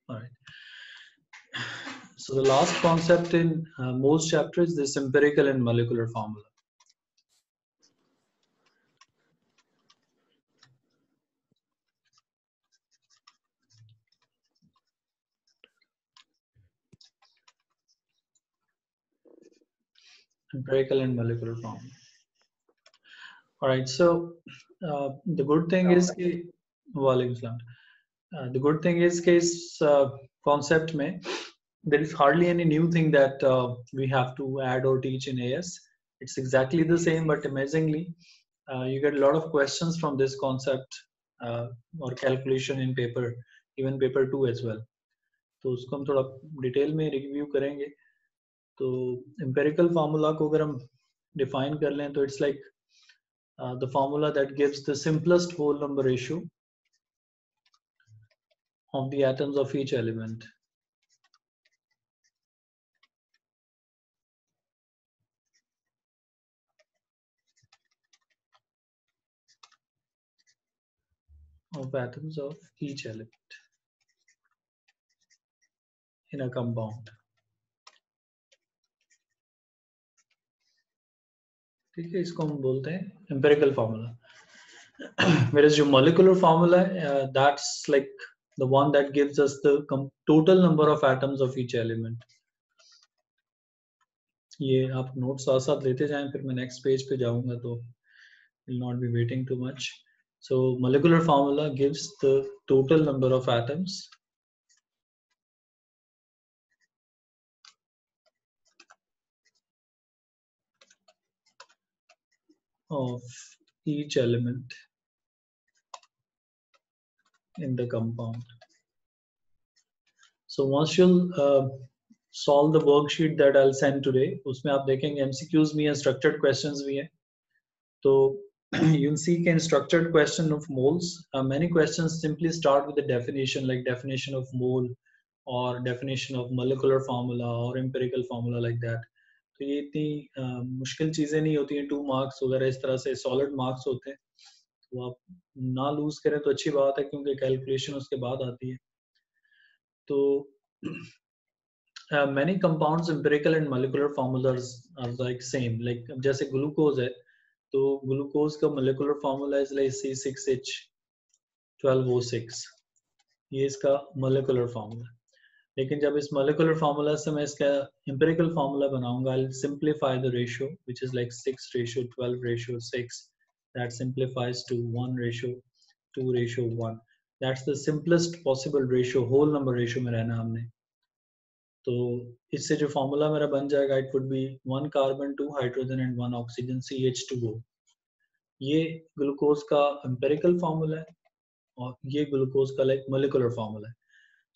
All right. So the last concept in Mole's chapter is this empirical and molecular formula. Empirical and molecular formula. All right. So the good thing is कि Walaikum Salam. The good thing is कि इस concept में there is hardly any new thing that we have to add or teach in AS. It's exactly the same, but amazingly, you get a lot of questions from this concept or calculation in paper, even paper 2 as well. तो उसको हम थोड़ा detail में review करेंगे. तो empirical formula को अगर हम define कर लें तो it's like the formula that gives the simplest whole number ratio of the atoms of each element. Of atoms of each element in a compound. ठीक है, इसको हम बोलते हैं empirical formula. Whereas your molecular formula, that's like the one that gives us the total number of atoms of each element. ये आप notes साथ साथ लेते जाएं, फिर मैं नेक्स्ट पेज पे जाऊंगा तो will not be waiting too much. So molecular formula gives the total number of atoms of each element in the compound. So once you'll solve the worksheet that I'll send today, उसमें आप देखेंगे MCQs भी हैं, structured questions भी हैं. तो you'll see in structured question of moles, many questions simply start with the definition, like definition of mole or definition of molecular formula or empirical formula like that. तो ये इतनी मुश्किल चीजें नहीं होती हैं. 2 मार्क्स वगैरह इस तरह से सॉलिड मार्क्स होते हैं, तो आप ना लूज करें तो अच्छी बात है, क्योंकि कैलकुलेशन उसके बाद आती है. तो many compounds empirical and molecular formulas are like same. Like जैसे ग्लूकोज है, तो ग्लूकोज का molecular formula is like C6H12O6. ये इसका molecular formula. लेकिन जब इस molecular formula से मैं इसका empirical formula बनाऊंगा, I'll simplify the ratio, which is like 6:12:6. That simplifies to 1:2:1. That's the simplest possible ratio, whole number ratio में रहना हमने. तो इससे जो फॉर्मूला मेरा बन जाएगा, it would be 1 carbon 2 hydrogen and 1 oxygen CH2O. ये ग्लूकोज का एम्पिरिकल फॉर्मूला है और ये ग्लूकोज का लाइक मोलिकुलर फॉर्मूला है.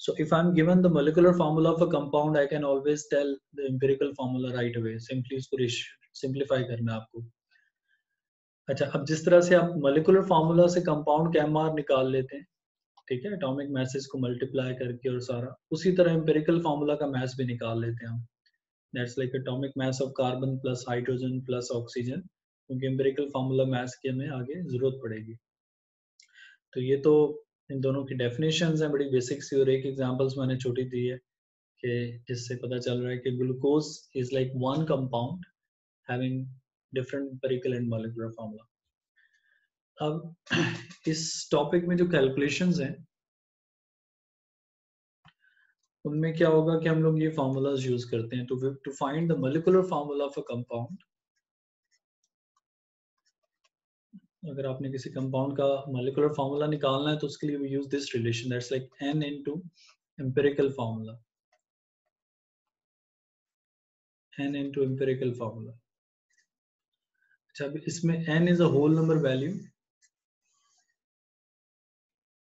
So if I am given the molecular formula of a compound, I can always tell the empirical formula right away. Simply इसको simplify करना है आपको. अच्छा, अब जिस तरह से आप मोलिकुलर फॉर्मूला से कंपाउंड का MR निकाल लेते हैं, ठीक है, एटॉमिक मैसेज को मल्टीप्लाई करके और सारा, उसी तरह एम्पिरिकल फार्मूला का मैस भी निकाल लेते हैं हम. That's like atomic mass of carbon plus hydrogen plus oxygen, क्योंकि एम्पिरिकल फार्मूला मैस की हमें आगे जरूरत पड़ेगी. तो ये तो इन दोनों की डेफिनेशंस हैं, बड़ी बेसिक सी, और एक एग्जांपल्स मैंने छोटी दी है कि जिससे पता चल रहा है कि glucose is like one compound having different empirical and molecular formula. अब इस टॉपिक में जो कैलकुलेशंस हैं, उनमें क्या होगा कि हम लोग ये फार्मूलाज यूज करते हैं. तो to find the molecular formula of a compound, अगर आपने किसी कंपाउंड का मोलिकुलर फार्मूला निकालना है तो उसके लिए we use this relation, that's like n into empirical formula. n into empirical formula. अच्छा, अब इसमें n is a whole number value.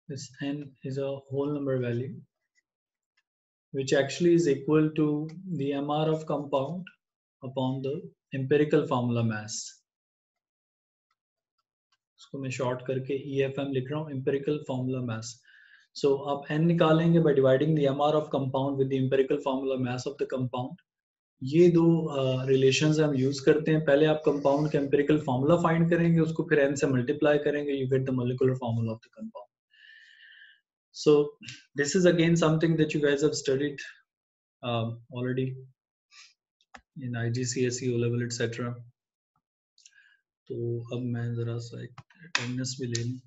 This n is a whole number value which actually is equal to the MR of compound upon the empirical formula mass. इसको मैं short करके EFM लिख रहा हूँ, empirical formula mass. So आप n निकालेंगे by dividing the MR of compound with the empirical formula mass of the compound. ये दो रिलेशंस हम यूज करते हैं. पहले आप कंपाउंड का एम्पिरिकल फार्मूला फाइंड करेंगे, उसको फिर n से मल्टीप्लाई करेंगे, you get the molecular formula of the compound. So this is again something that you guys have studied already in IGCSE O level etc. तो अब मैं जरा सा एक अटेंडेंस भी ले लूं.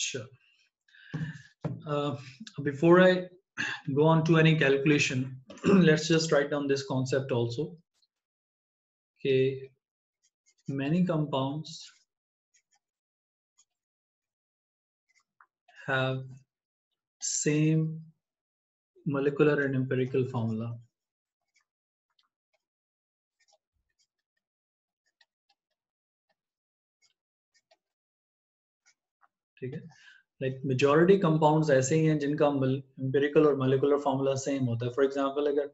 Sure. Before I go on to any calculation, let's just write down this concept also. Okay, many compounds have same molecular and empirical formula. ठीक है, like majority compounds ऐसे ही हैं जिनका empirical और molecular formula same होता है. For example, अगर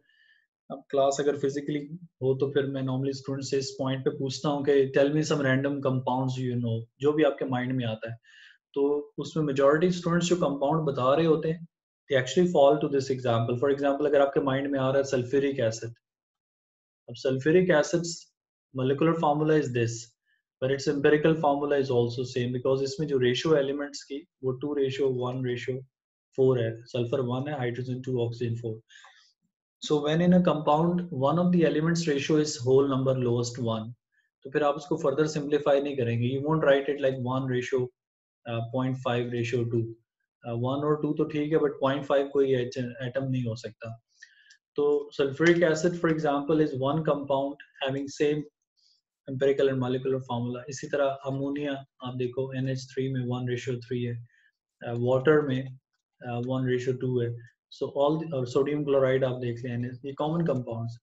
अब क्लास अगर फिजिकली हो तो फिर मैं नॉर्मली स्टूडेंट से इस पॉइंट पे पूछता हूँ कि tell me some random compounds you know, जो भी आपके माइंड में आता है. तो उसमें मेजॉरिटी स्टूडेंट्स जो कंपाउंड बता रहे होते हैं they actually fall to this example. For example अगर आपके माइंड में आ रहा है सल्फ्यूरिक एसिड, अब sulphuric acid's molecular formula is this, but its empirical formula is also same because इसमें जो रेशियो एलिमेंट्स की वो 2:1:4 है. सल्फर 1 है, hydrogen 2, oxygen 4. So when in a compound one of the elements ratio is whole number lowest 1, तो फिर आप उसको further simplify नहीं करेंगे. You won't write it like 1:0.5:2. 1 और 2 तो ठीक है, but 0.5 कोई एटम नहीं हो सकता. तो sulfuric acid for example is one compound having same empirical and molecular formula. इसी तरह अमोनिया आप देखो NH3 में 1:3 है, वाटर में 1:2 है. So all और सोडियम क्लोराइड आप देख लें, ये कॉमन कंपाउंड्स,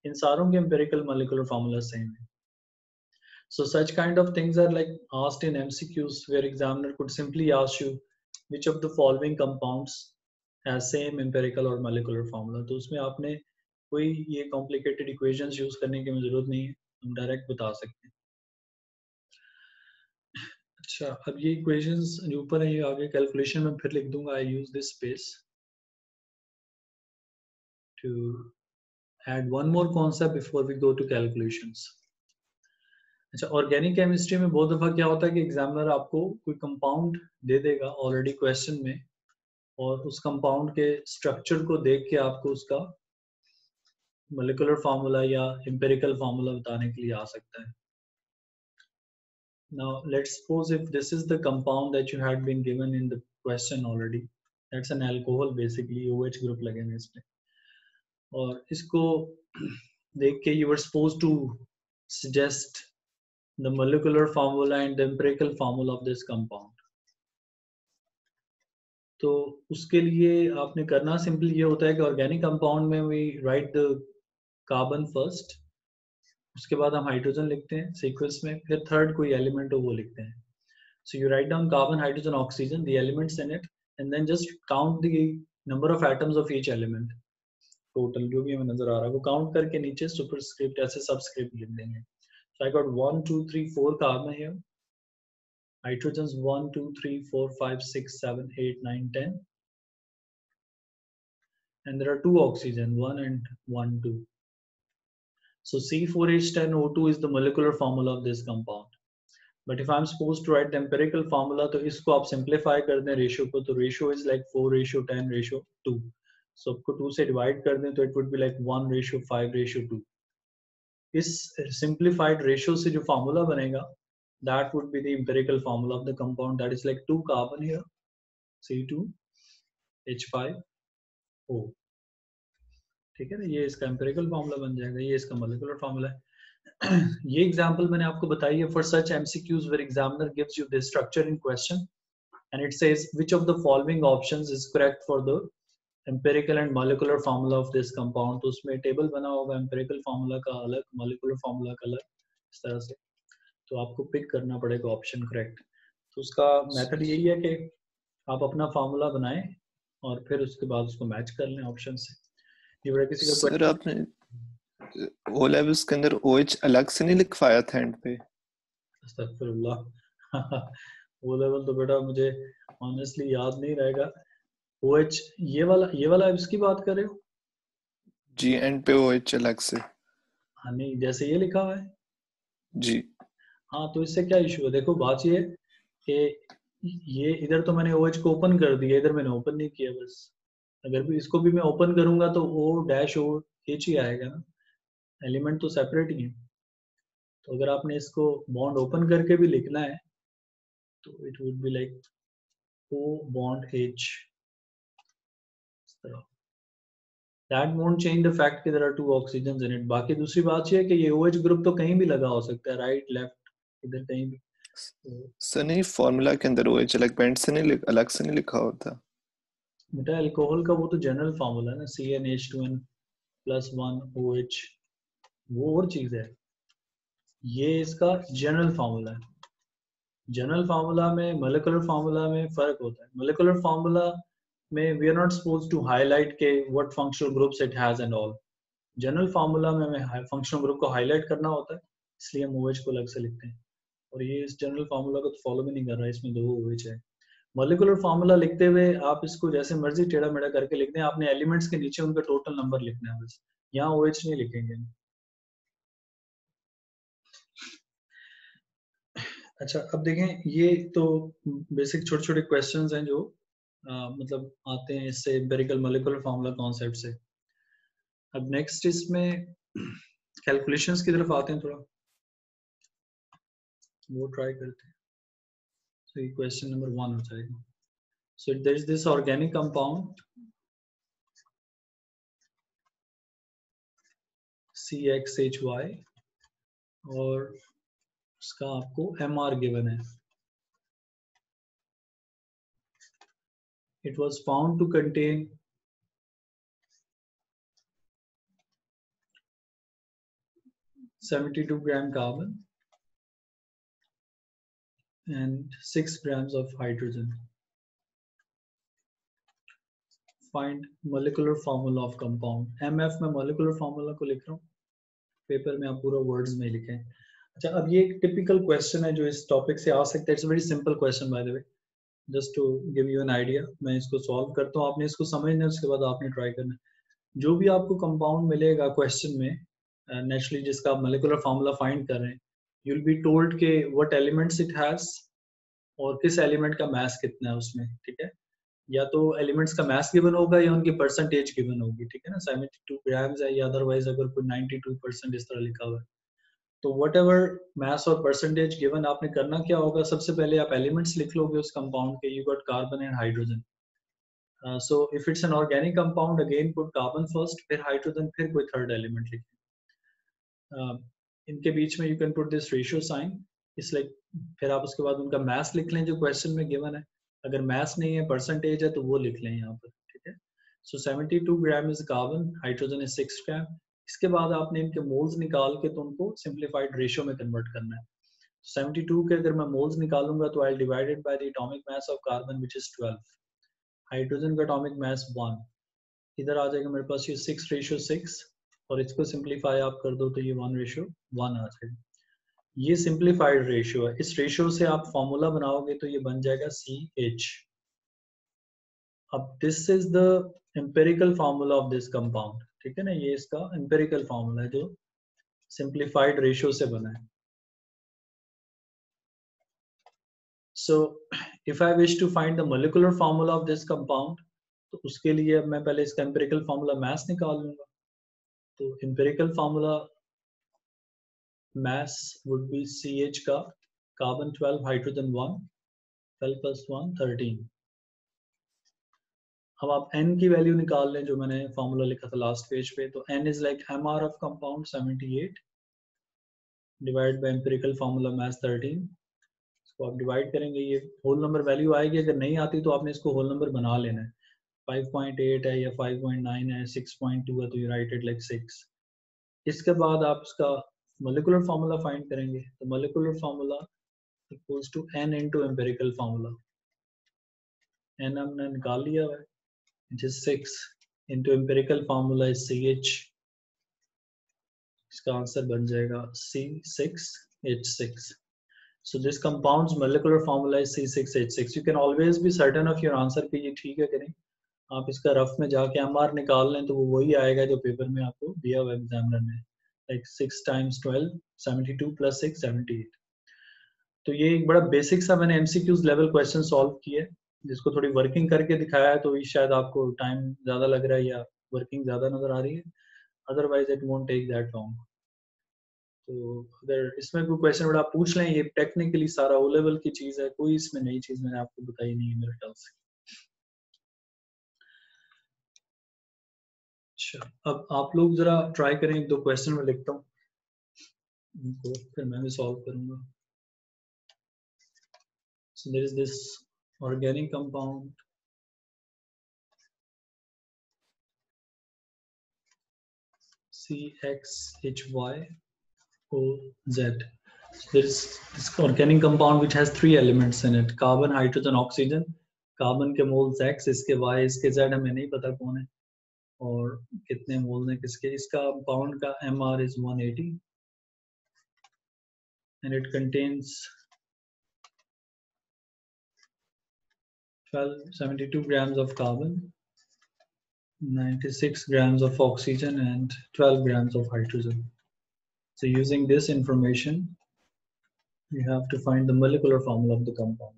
इन सारों के empirical molecular formula same है. So such kind of things are like asked in MCQs where examiner could simply ask you which of the following compounds has same empirical or molecular formula. तो उसमें आपने कोई ये complicated equations use करने की जरूरत नहीं है, हम डायरेक्ट बता सकते हैं. अच्छा, अब ये इक्वेशंस जो ऊपर है ये आगे कैलकुलेशन में फिर लिख दूंगा. I use this space to add one more concept before we go to calculations. अच्छा, ऑर्गेनिक केमिस्ट्री में बहुत दफा क्या होता है कि एग्जामिनर आपको कोई कंपाउंड दे देगा ऑलरेडी क्वेश्चन में, और उस कंपाउंड के स्ट्रक्चर को देख के आपको उसका मोलेकुलर फार्मूला या एम्पिरिकल फार्मूला बताने के लिए आ सकता है. Now let's suppose if this is the compound that you had been given in the question already, that's an alcohol basically, OH group लगे हैं इसमें, और इसको देख के you were supposed to suggest the molecular formula and the empirical formula of this compound. तो उसके लिए आपने करना सिंपली ये होता है कि ऑर्गेनिक कंपाउंड में we write the carbon first, उसके बाद हम हाइड्रोजन लिखते हैं सीक्वेंस में, फिर थर्ड कोई एलिमेंट हो वो लिखते हैं. So you write down carbon, hydrogen, oxygen, the elements in it, and then just count the number of atoms of each element. Total जो भी हमें नजर आ रहा है वो count करके नीचे superscript ऐसे subscript लिख देंगे. So I got 1, 2, 3, 4 carbon here. Hydrogens 1, 2, 3, 4, 5, 6, 7, 8, 9, 10. And there are 2 oxygen, 1 and 1, 2. So C4H10O2 is the molecular formula of this compound. But if I'm supposed to write the empirical formula, तो इसको आप simplify कर दें ratio को, तो ratio is like 4:10:2. So आपको 2 से divide कर दें तो it would be like 1:5:2. इस simplified ratio से जो formula बनेगा, that would be the empirical formula of the compound. That is like 2 carbon here, C2H5O. ठीक है ना, ये इसका empirical formula बन जाएगा, ये इसका molecular formula है. ये एग्जांपल मैंने आपको बताई है for such MCQs where examiner gives you the structure in question and it says which of the following options is correct for the empirical and molecular formula of this compound. तो उसमें table बना होगा, empirical formula का अलग, molecular formula का अलग, इस तरह से. तो आपको पिक करना पड़ेगा ऑप्शन करेक्ट. तो उसका मेथड यही है कि आप अपना फार्मूला बनाएं और फिर उसके बाद उसको मैच कर लें ऑप्शन से. ये बड़ा किसी का सर आपने ओ लेवल्स के अंदर OH अलग से नहीं लिखवाया था एंड पे? अस्तगफिरुल्लाह. ओ लेवल तो बेटा मुझे ऑनेस्टली याद नहीं रहेगा. OH ये वाला इसकी बात कर रहे हो? जी, एंड पे OH अलग से. हाँ नहीं, जैसे ये लिखा हुआ है जी. हाँ, तो इससे क्या इशू है? देखो बात ये है कि ये इधर तो मैंने OH को ओपन कर दिया, इधर मैंने ओपन नहीं किया बस। अगर भी इसको भी मैं ओपन करूंगा तो O डैश OH ही आएगा ना, एलिमेंट तो सेपरेट ही है। तो अगर आपने इसको बॉन्ड ओपन करके भी लिखना है तो it would be like O bond H, इस तरह। That won't change the fact कि there are 2 oxygens in it। बाकी दूसरी बात ये है कि ये OH ग्रुप तो कहीं भी लगा हो सकता है, राइट लेफ्ट इधर कहीं भी। तो सर नहीं, फॉर्मूला के अंदर OH अलग पेंट से नहीं अलग से नहीं लिखा होता। बेटा अल्कोहल का वो तो जनरल फार्मूला है ना, CnH2n + 1 OH, वो और चीज है। ये इसका जनरल फार्मूला है। जनरल फार्मूला में मोलिकुलर फार्मूला में फर्क होता है। मोलिकुलर फार्मूला में we are not suppose to highlight के what functional groups it has and all. General formula में हमें फंक्शनल ग्रुप को हाईलाइट करना होता है, इसलिए हम OH को अलग से लिखते हैं। और ये इस जनरल फार्मूला को तो फॉलो भी नहीं कर रहा है, इसमें 2 OH है। मोलिकुलर फार्मूला लिखते हुए आप इसको जैसे मर्जी टेढ़ा मेढ़ा करके लिखते हैं, आपने एलिमेंट्स के नीचे उनका टोटल नंबर लिखना है बस, यहाँ OH नहीं लिखेंगे। अच्छा, अब देखें, ये तो बेसिक छोटे छोटे क्वेश्चंस हैं जो मतलब आते हैं इससे एम्पिरिकल मोलिकुलर फार्मूला कॉन्सेप्ट से। अब नेक्स्ट इसमें कैलकुलेशंस की तरफ आते हैं, थोड़ा वो ट्राई करते हैं। तो ये क्वेश्चन नंबर 1 हो जाएगा। So there is this organic compound CXHY और उसका आपको MR गिवन है। It was found to contain 72 gram carbon and 6 grams of hydrogen. Find molecular formula of compound. MF में molecular formula को लिख रहा हूँ, पेपर में आप पूरा वर्ड्स में लिखें। अच्छा, अब ये एक टिपिकल क्वेश्चन है जो इस टॉपिक से आ सकता है। It's very simple question by the way, just to give you an idea. मैं इसको सॉल्व करता हूँ, आपने इसको समझना है, उसके बाद आपने ट्राई करना है। जो भी आपको कंपाउंड मिलेगा क्वेश्चन में, नेचुरली जिसका आप मोलिकुलर फार्मूला फाइंड कर रहे हैं, यू विल बी टोल्ड के व्हाट एलिमेंट्स इट हैज और किस एलिमेंट का मास कितना है उसमें, ठीक है। या तो एलिमेंट्स का मास गिवन होगा या उनकी परसेंटेज गिवन होगी, ठीक है ना। 72 ग्राम्स है या अदरवाइज अगर कोई 92% इस तरह लिखा हुआ है, तो वट एवर मास और परसेंटेज गिवन, आपने करना क्या होगा, सबसे पहले आप एलिमेंट्स लिख लोगे उस कंपाउंड के। You got carbon and hydrogen. So if it's an organic compound, again put carbon first, फिर हाइड्रोजन, फिर कोई थर्ड एलिमेंट लिखें। इनके बीच में you can put this ratio sign, इसलिए फिर आप उसके बाद उनका मास लिख लें जो क्वेश्चन में गिवन है। अगर मास नहीं है, परसेंटेज है, तो वो लिख लें यहाँ पर, ठीक है। सो 72 gram is carbon, hydrogen is 6 ग्राम। इसके बाद आपने इनके मोल्स निकाल के तो उनको सिंप्लीफाइड रेशियो में कन्वर्ट करना है। 72 के अगर मैं मोल्स निकालूंगा तो I divided by the atomic mass of carbon which is 12, hydrogen का एटॉमिक मास 1, इधर आ जाएगा मेरे पास ये 6:6, और इसको सिंप्लीफाई आप कर दो तो ये 1:1 आ जाएगा। ये सिंप्लीफाइड रेशियो है। इस रेशियो से आप फॉर्मूला बनाओगे तो ये बन जाएगा CH। अब this is the empirical formula of this compound, ठीक है ना। ये इसका एम्पिरिकल फार्मूला है जो सिंप्लीफाइड रेशियो से बना है। So if I wish to find the molecular formula of this compound, तो उसके लिए अब मैं पहले इसका एम्पिरिकल फार्मूला मास निकाल लूंगा। तो empirical formula mass would be CH का कार्बन 12, हाइड्रोजन 1, 12 + 1 13। अब आप n की वैल्यू निकाल लें जो मैंने फॉर्मूला लिखा था लास्ट पेज पे। तो n is like MR of compound 78 divide by empirical formula mass 13। इसको आप डिवाइड करेंगे, ये होल नंबर वैल्यू आएगी। अगर नहीं आती तो आपने इसको होल नंबर बना लेना है। 5.8 है या 5.9 है, 6.2 है, तो यू राइट इट लाइक 6। इसके बाद आप इसका मोलिकुलर फार्मूला फाइंड करेंगे। तो molecular formula equals to n into empirical formula. n हमने निकाल लिया है, which is 6 into empirical formula is CH। इसका आंसर बन जाएगा C6H6। So this compound's molecular formula is C6H6। You can always be certain of your answer कि ये ठीक है कि नहीं। आप इसका रफ में जाके MR निकाल लें तो वो वही आएगा जो पेपर में आपको दिया हुआ एग्जामिनर ने, like 6 × 12 72 + 6 78। तो ये एक बड़ा बेसिक सा मैंने एमसीक्यूज लेवल क्वेश्चन सॉल्व किया है, जिसको थोड़ी वर्किंग करके दिखाया है, तो शायद आपको टाइम ज़्यादा लग रहा है या वर्किंग ज़्यादा नज़र आ रही है, otherwise it won't take that long. तो अगर इसमें कोई क्वेश्चन बड़ा आप पूछ लें, ये टेक्निकली सारा ओ लेवल की चीज़ है, कोई इसमें नई चीज़ मैंने आपको बताई नहीं है मेरे ख्याल से। अच्छा, अब आप लोग जरा ट्राई करें, एक दो क्वेश्चन में लिखता हूँ उनको, फिर मैं भी सॉल्व करूंगा। So there is this organic compound CXHYOZ. There is this organic compound which has three elements in it: carbon, hydrogen, oxygen. Carbon के मोल्स X, इसके Y, इसके Z हमें नहीं पता कौन है और कितने मोल्स हैं किसके। इसका कंपाउंड का MR is 180 and it contains 72 grams of carbon, 96 grams of oxygen and 12 grams of hydrogen. So using this information, we have to find the molecular formula of the compound.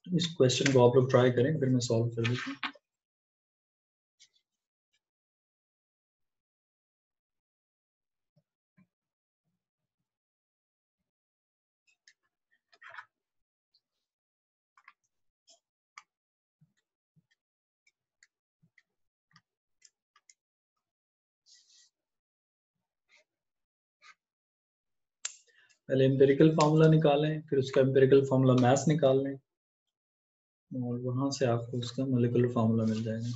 इस question को आप लोग try करें, फिर मैं solve कर देता हूँ। पहले एम्पिरिकल फार्मूला निकालें, फिर उसका एम्पिरिकल फार्मूला मास निकाल लें और वहां से आपको उसका मोलिकुलर फार्मूला मिल जाएगा।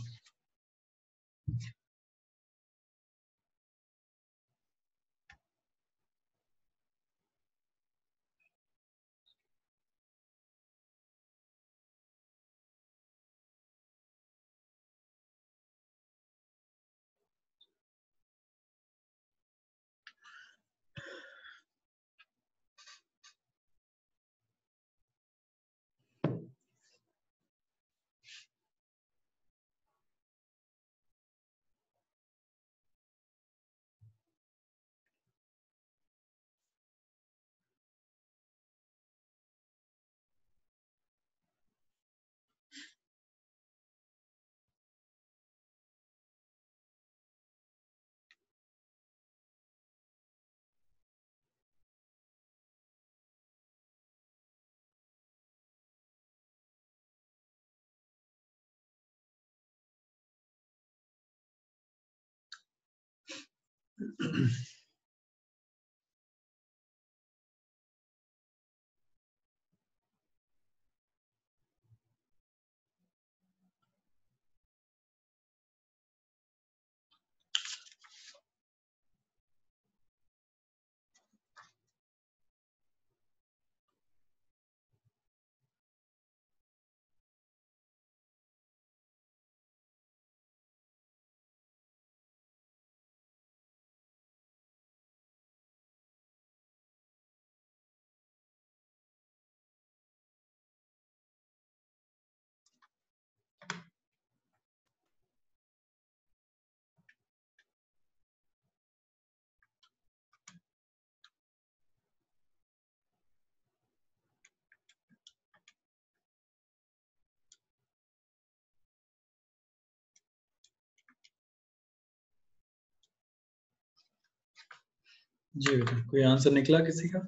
जी बेटा, कोई आंसर निकला किसी का?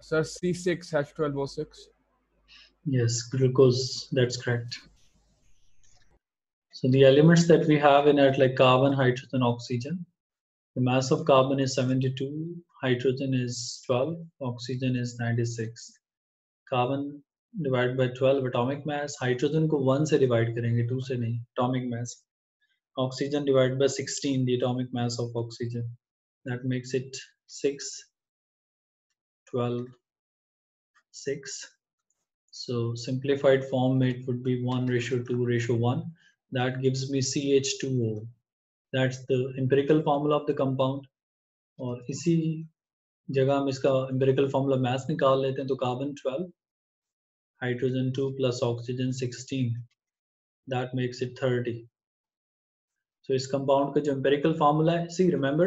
Sir, C6H12O6. Yes, glucose, that's correct. So the elements that we have in it, like carbon, hydrogen, oxygen. The mass of carbon is 72, hydrogen is 12, oxygen is 96. Carbon divided by 12 atomic mass, hydrogen को 1 से divide करेंगे, 2 से नहीं, atomic mass. Oxygen divided by 16, the atomic mass of oxygen. That makes it 6, 12, 6. So simplified form it would be 1:2:1. That gives me CH2O. That's the empirical formula of the compound. और इसी जगह हम इसका empirical formula mass निकाल लेते हैं, तो carbon 12, hydrogen 2 plus oxygen 16. That makes it 30. So इस compound का जो empirical formula है, see remember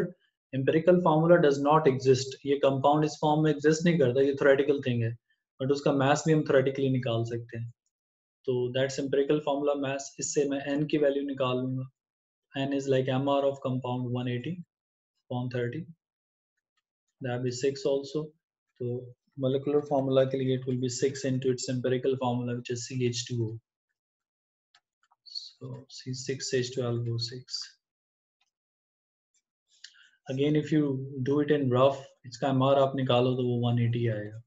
empirical formula does not exist. ये compound इस form में exist नहीं करता, ये theoretical thing है, but उसका mass भी हम theoretically निकाल सकते हैं. तो that's empirical formula mass. इससे मैं n की value निकाल लूँगा. N is like MR of compound 180 upon 30. That will be 6 also. So molecular formula के लिए it will be 6 into its empirical formula, which is CH2O. So C6H12O6. Again, if you do it in rough, इसका MR आप निकालो तो वो 180 आएगा.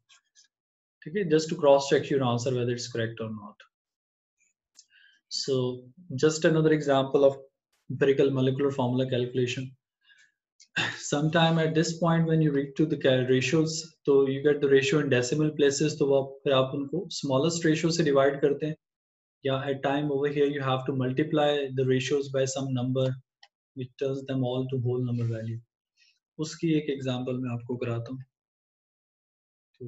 ठीक है, just to cross check your answer whether it's correct or not. So just another example of empirical molecular formula calculation. Sometime at this point when you reach to the ratios, तो you get the ratio in decimal places, तो फिर आप उनको smallest ratio से divide करते हैं, या at time over here you have to multiply the ratios by some number which turns them all to whole number value. उसकी एक एग्जांपल मैं आपको कराता हूँ, तो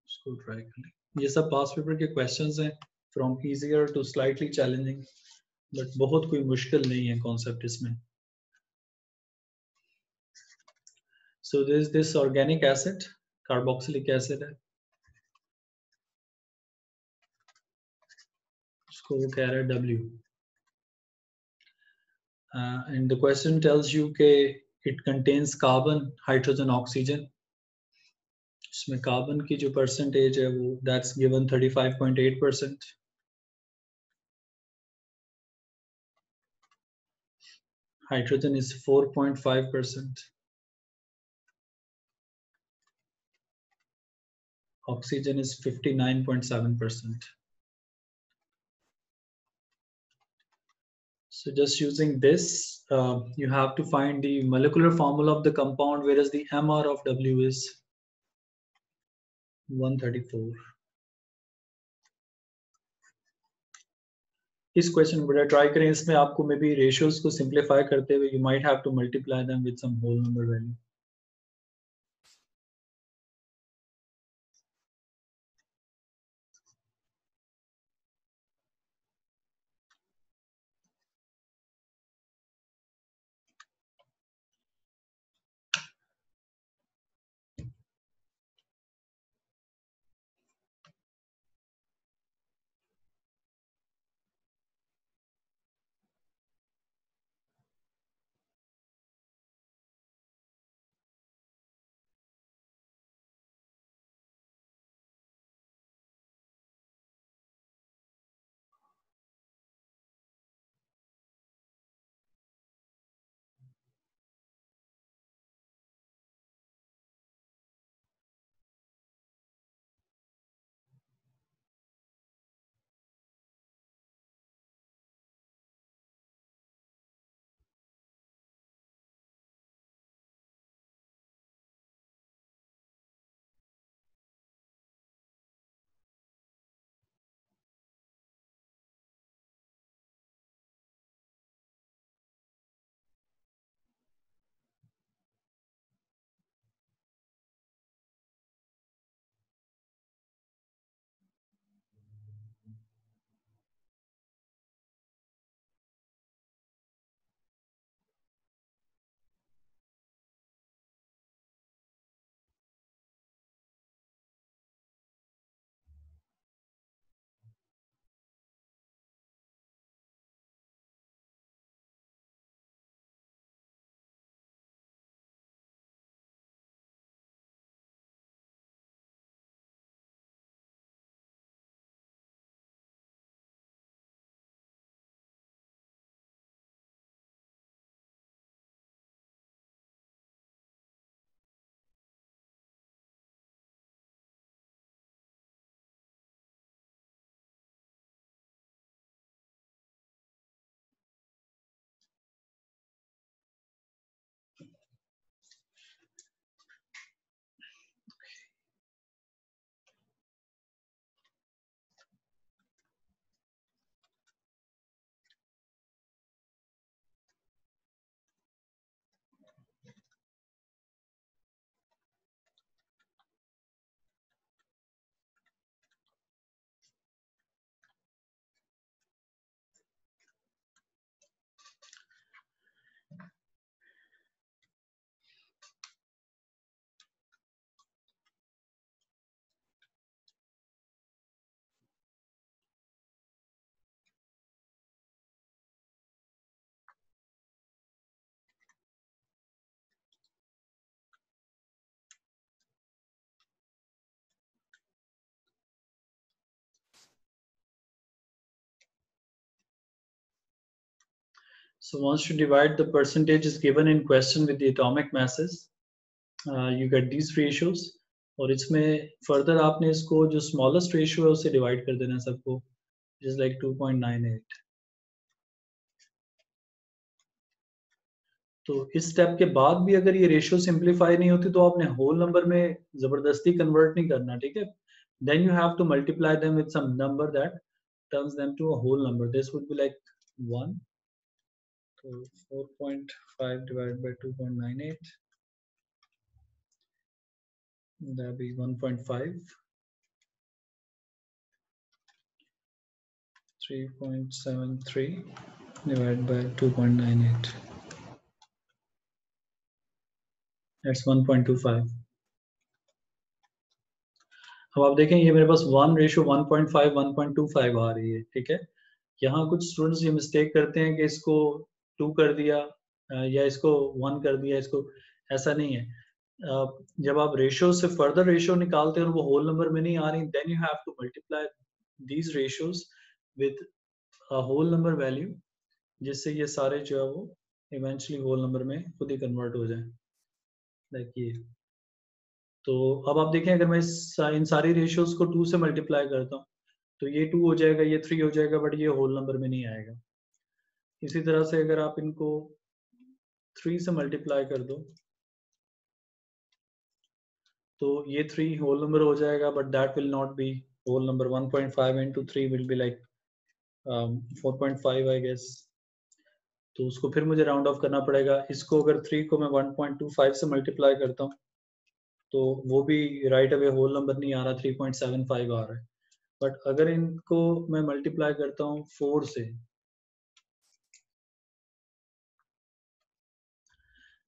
उसको ट्राई कर लें. ये सब पास पेपर के क्वेश्चंस हैं, from easier to slightly challenging, but बहुत कोई मुश्किल नहीं है कॉन्सेप्ट इसमें. So this organic acid carboxylic acid है, उसको वो कह रहा है W, and the question tells you के it contains carbon, hydrogen, oxygen. इसमें कार्बन की जो परसेंटेज है वो that's given 35.8%. Hydrogen is 4.5%. Oxygen is 59.7%. So just using this, you have to find the molecular formula of the compound, whereas the MR of W is 134. इस question को बड़ा try करें. इसमें आपको मे बी रेशियोज को simplify करते हुए you might have to multiply them with some whole number value. So once you divide the percentages given in question with the atomic masses, you get these ratios. और इसमें further आपने इसको जो smallest ratio है उससे divide कर देना सबको, which is like 2.98. तो इस स्टेप के बाद भी अगर ये रेशियो सिंप्लीफाई नहीं होती तो आपने होल नंबर में जबरदस्ती कन्वर्ट नहीं करना, ठीक है. Then you have to multiply them with some number that turns them to a whole number. This would be like 1. तो 4.5 divided by 2.98, that would be 1.5. 3.73 divided by 2.98. That's 1.25. अब आप देखें ये मेरे पास 1:1.5 1.25 आ रही है, ठीक है. यहाँ कुछ स्टूडेंट्स ये मिस्टेक करते हैं कि इसको 2 कर दिया या इसको 1 कर दिया, इसको ऐसा नहीं है. जब आप रेशियो से फर्दर रेशियो निकालते हैं और वो होल नंबर में नहीं आ रही, then you have to multiply these ratios with a whole number value, जिससे ये सारे जो है वो इवेंचुअली होल नंबर में खुद ही कन्वर्ट हो जाए. देखिए, तो अब आप देखें अगर मैं इन सारी रेशियोज को 2 से मल्टीप्लाई करता हूँ तो ये 2 हो जाएगा, ये 3 हो जाएगा, बट ये होल नंबर में नहीं आएगा. इसी तरह से अगर आप इनको 3 से मल्टीप्लाई कर दो तो ये 3 होल नंबर हो जाएगा, but that will not be whole number. 1.5 into 3 will be like 4.5 I guess. तो उसको फिर मुझे राउंड ऑफ करना पड़ेगा. इसको अगर 3 को मैं 1.25 से मल्टीप्लाई करता हूँ तो वो भी राइट अवे होल नंबर नहीं आ रहा, 3.75 आ रहा है. बट अगर इनको मैं मल्टीप्लाई करता हूँ 4 से,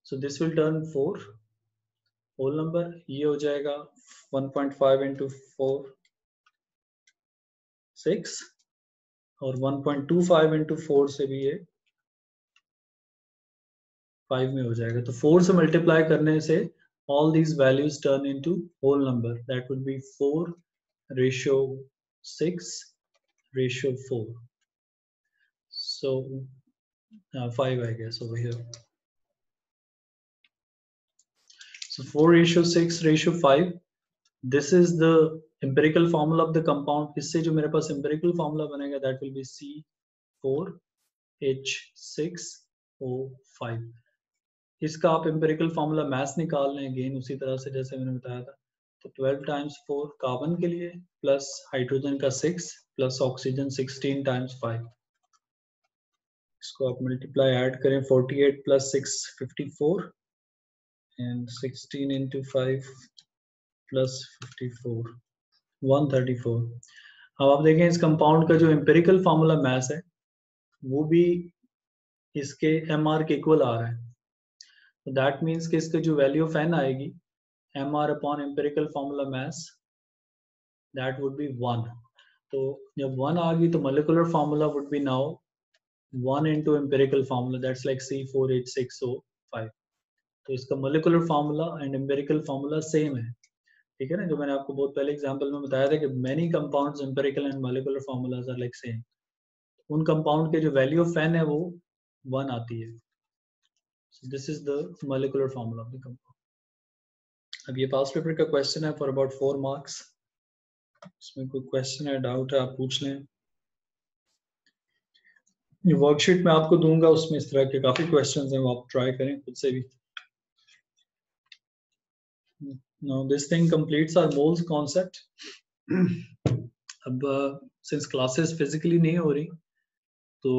so this will turn 4 whole number. ये हो जाएगा 1.5 into 4 6, और 1.25 into 4 से भी ये 5 में हो जाएगा. तो 4 से मल्टीप्लाई करने से all these values turn into whole number. That would be 4:6 ratio 4. So 5 I guess over here. So 4:6 ratio 5. This is the empirical formula of the compound. इससे जो मेरे पास empirical formula बनेगा that will be C4H6O5. इसका आप empirical formula mass निकाल लें again उसी तरह से जैसे मैंने बताया था. तो 12 times 4 कार्बन के लिए प्लस हाइड्रोजन का 6 प्लस ऑक्सीजन 16 times 5. इसको आप मल्टीप्लाई ऐड करें 48 plus 6 54 and 16 into 5 plus 54 134. अब आप देखें इस कंपाउंड का जो एम्पिरिकल फार्मूला मैस है वो भी इसके mr के इक्वल आ रहा है. तो दैट मीन्स कि इसका जो वैल्यू ऑफ n आएगी mr upon empirical formula mass that would be 1. तो जब 1 आ गई तो molecular formula would be now 1 into empirical formula, that's like C4H6O5. तो इसका molecular formula and empirical formula same है, ठीक है ना. जो मैंने आपको बहुत पहले एग्जांपल में बताया था कि many compounds empirical and molecular formulas are like same. उन कंपाउंड के जो वैल्यू ऑफ n है वो 1 आती है. So this is the molecular formula of the compound. अब ये पास पेपर का क्वेश्चन है फॉर अबाउट 4 मार्क्स. इसमें कोई क्वेश्चन है, डाउट है, आप पूछ लें. ये वर्कशीट मैं आपको दूंगा, उसमें इस तरह के काफी क्वेश्चंस हैं, वो आप ट्राई करें खुद से भी. Now this thing completes our moles concept. अब since classes physically नहीं हो रही तो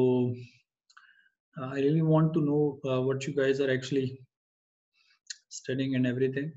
I really want to know what you guys are actually studying and everything.